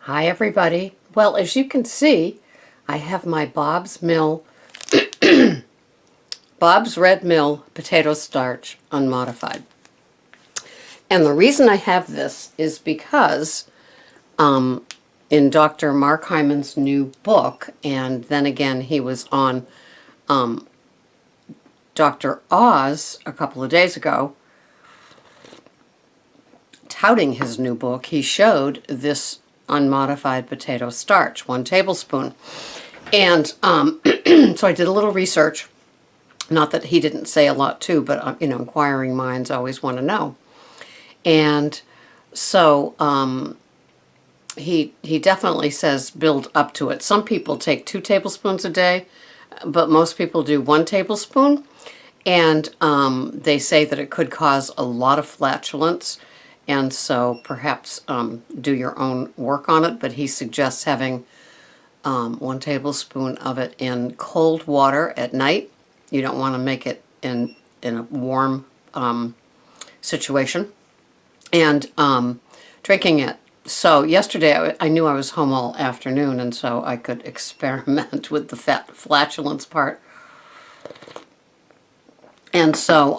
Hi everybody. Well, as you can see, I have my Bob's Red Mill potato starch unmodified. And the reason I have this is because in Dr. Mark Hyman's new book, and then again he was on Dr. Oz a couple of days ago, touting his new book, he showed this unmodified potato starch, 1 tablespoon. And so I did a little research. Not that he didn't say a lot too, but inquiring minds always want to know. And so he definitely says build up to it. Some people take 2 tablespoons a day, but most people do 1 tablespoon. And they say that it could cause a lot of flatulence, and so perhaps do your own work on it. But he suggests having 1 tablespoon of it in cold water at night. You don't want to make it in a warm situation. And drinking it. So yesterday I knew I was home all afternoon, and so I could experiment with the flatulence part. And so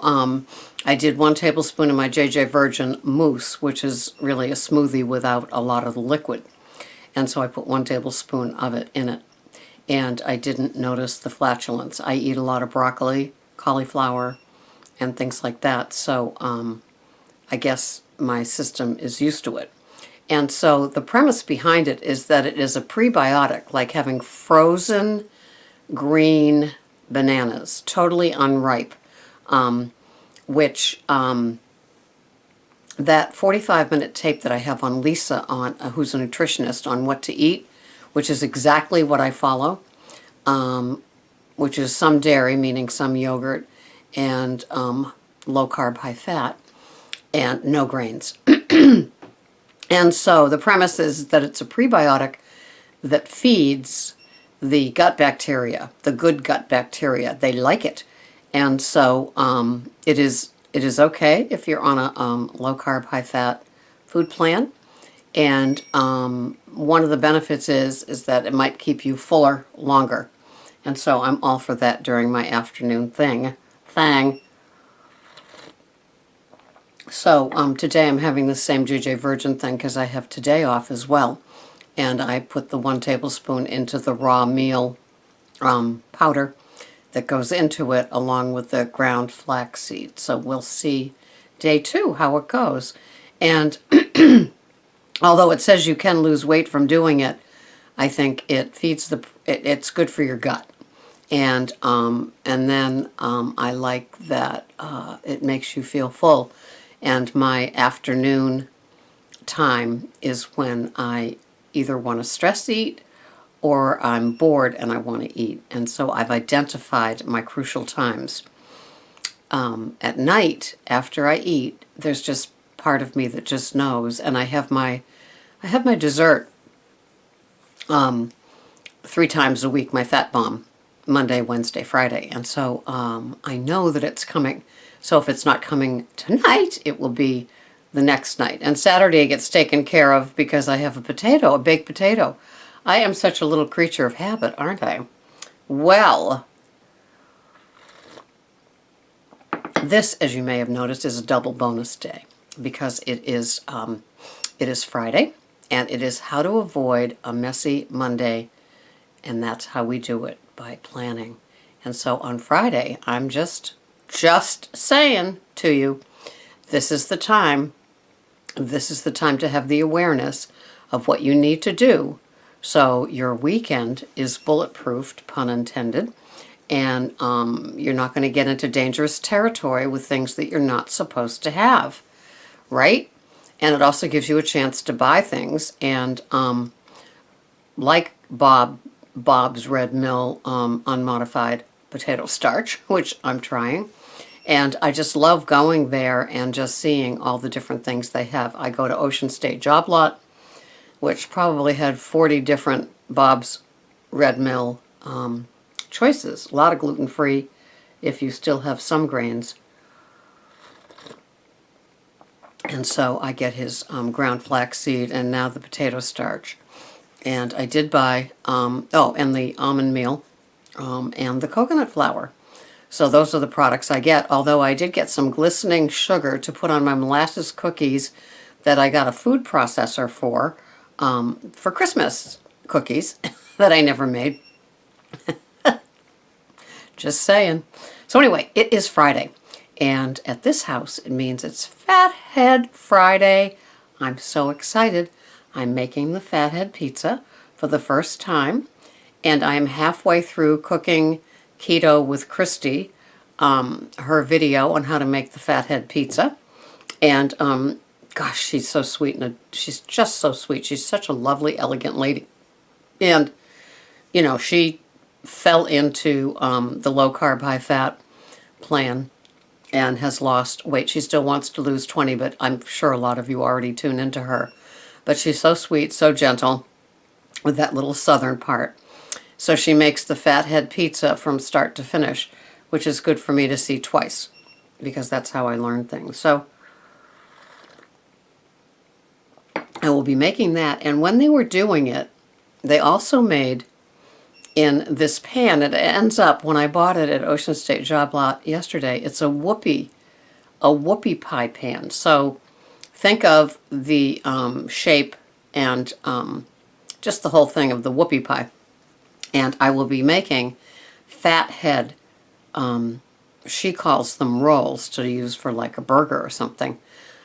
I did 1 tablespoon of my JJ Virgin mousse, which is really a smoothie without a lot of the liquid. And so I put 1 tablespoon of it in it. And I didn't notice the flatulence. I eat a lot of broccoli, cauliflower, and things like that. So I guess my system is used to it. And so the premise behind it is that it is a prebiotic, like having frozen green bananas, totally unripe, which that 45-minute tape that I have on Lisa, who's a nutritionist, on what to eat, which is exactly what I follow, which is some dairy, meaning some yogurt, and low carb, high fat, and no grains. And so the premise is that it's a prebiotic that feeds the gut bacteria, the good gut bacteria. They like it. And so it is okay if you're on a low carb, high fat food plan. And one of the benefits is that it might keep you fuller longer. And so I'm all for that during my afternoon thing. So today I'm having the same JJ Virgin thing because I have today off as well. And I put the 1 tablespoon into the raw meal powder that goes into it, along with the ground flaxseed. So we'll see day 2 how it goes. And although it says you can lose weight from doing it, I think it feeds it's good for your gut. And then I like that it makes you feel full. And my afternoon time is when I either want to stress eat or I'm bored and I want to eat. And so I've identified my crucial times. At night, after I eat, there's just part of me that just knows, and I have my dessert 3 times a week, my fat bomb, Monday, Wednesday, Friday. And so I know that it's coming. So if it's not coming tonight, it will be the next night. And Saturday gets taken care of because I have a baked potato. I am such a little creature of habit, aren't I? Well, this, as you may have noticed, is a double bonus day because it is Friday, and it is how to avoid a messy Monday, and that's how we do it, by planning. And so on Friday, I'm just saying to you, this is the time to have the awareness of what you need to do so your weekend is bulletproofed, pun intended, and you're not going to get into dangerous territory with things that you're not supposed to have, right? And it also gives you a chance to buy things, and like Bob's Red Mill unmodified potato starch, which I'm trying. And I just love going there and just seeing all the different things they have. I go to Ocean State Job Lot, which probably had 40 different Bob's Red Mill choices. A lot of gluten-free if you still have some grains. And so I get his ground flaxseed and now the potato starch. And I did buy, and the almond meal, and the coconut flour. So those are the products I get, although I did get some glistening sugar to put on my molasses cookies that I got a food processor for Christmas cookies that I never made. Just saying. So anyway, it is Friday, and at this house it means it's Fathead Friday. I'm so excited. I'm making the Fathead pizza for the first time, and I'm halfway through cooking Keto with Christy, her video on how to make the Fathead pizza. And gosh, she's so sweet, and she's just so sweet. She's such a lovely, elegant lady. And, you know, she fell into the low-carb, high-fat plan and has lost weight. She still wants to lose 20, but I'm sure a lot of you already tune into her. But she's so sweet, so gentle, with that little southern part. So she makes the Fathead pizza from start to finish, which is good for me to see twice, because that's how I learn things. So I will be making that. And when they were doing it, they also made in this pan, it ends up, when I bought it at Ocean State Job Lot yesterday, it's a whoopie pie pan. So think of the shape and just the whole thing of the whoopie pie. And I will be making Fathead, she calls them rolls to use for like a burger or something.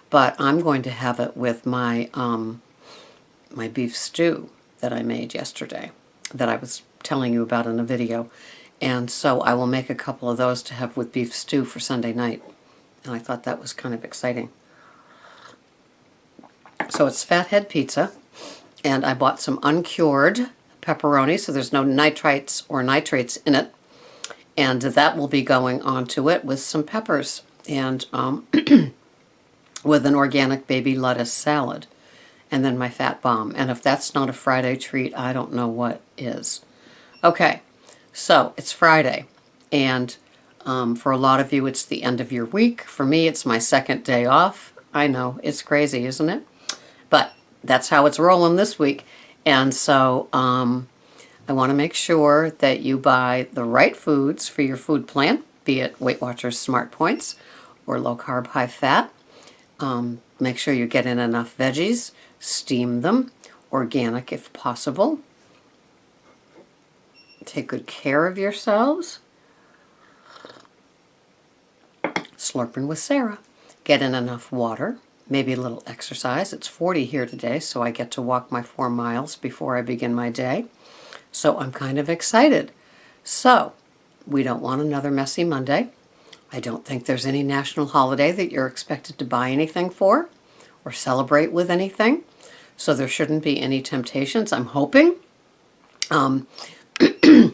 But I'm going to have it with my my beef stew that I made yesterday, that I was telling you about in a video. And so I will make a couple of those to have with beef stew for Sunday night. And I thought that was kind of exciting. So it's Fathead pizza, and I bought some uncured pepperoni, so there's no nitrites or nitrates in it. And that will be going onto it with some peppers and with an organic baby lettuce salad. And then my fat bomb. And if that's not a Friday treat, I don't know what is. Okay, so it's Friday. And for a lot of you, it's the end of your week. For me, it's my second day off. I know, it's crazy, isn't it? But that's how it's rolling this week. And so I want to make sure that you buy the right foods for your food plan, be it Weight Watchers Smart Points or low carb, high fat. Make sure you get in enough veggies, steam them, organic if possible. Take good care of yourselves. Slurping with Sarah. Get in enough water, maybe a little exercise. It's 40 here today, so I get to walk my 4 miles before I begin my day. So I'm kind of excited. So we don't want another messy Monday. I don't think there's any national holiday that you're expected to buy anything for or celebrate with anything. So there shouldn't be any temptations, I'm hoping.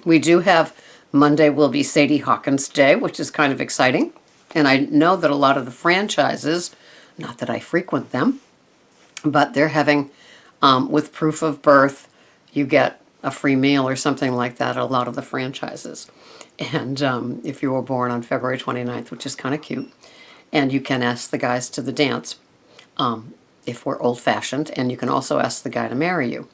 We do have, Monday will be Sadie Hawkins Day, which is kind of exciting. And I know that a lot of the franchises, not that I frequent them, but they're having, with proof of birth, you get a free meal or something like that at a lot of the franchises. And if you were born on February 29th, which is kind of cute. And you can ask the guys to the dance if we're old-fashioned. And you can also ask the guy to marry you.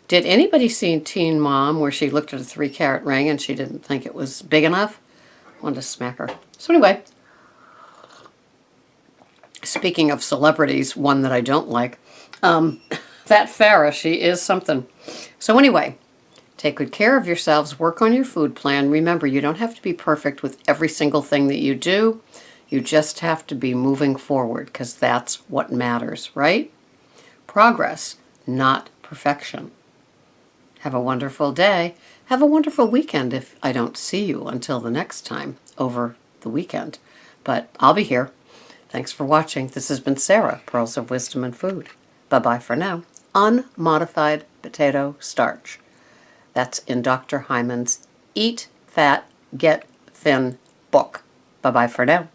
Did anybody see Teen Mom where she looked at a 3-carat ring and she didn't think it was big enough? I wanted to smack her. So anyway, speaking of celebrities, one that I don't like, that Farrah, she is something. So anyway, take good care of yourselves. Work on your food plan. Remember, you don't have to be perfect with every single thing that you do. You just have to be moving forward, because that's what matters, right? Progress, not perfection. Have a wonderful day. Have a wonderful weekend if I don't see you until the next time over the weekend. But I'll be here. Thanks for watching. This has been Sarah, Pearls of Wisdom and Food. Bye-bye for now. Unmodified potato starch. That's in Dr. Hyman's Eat Fat, Get Thin book. Bye-bye for now.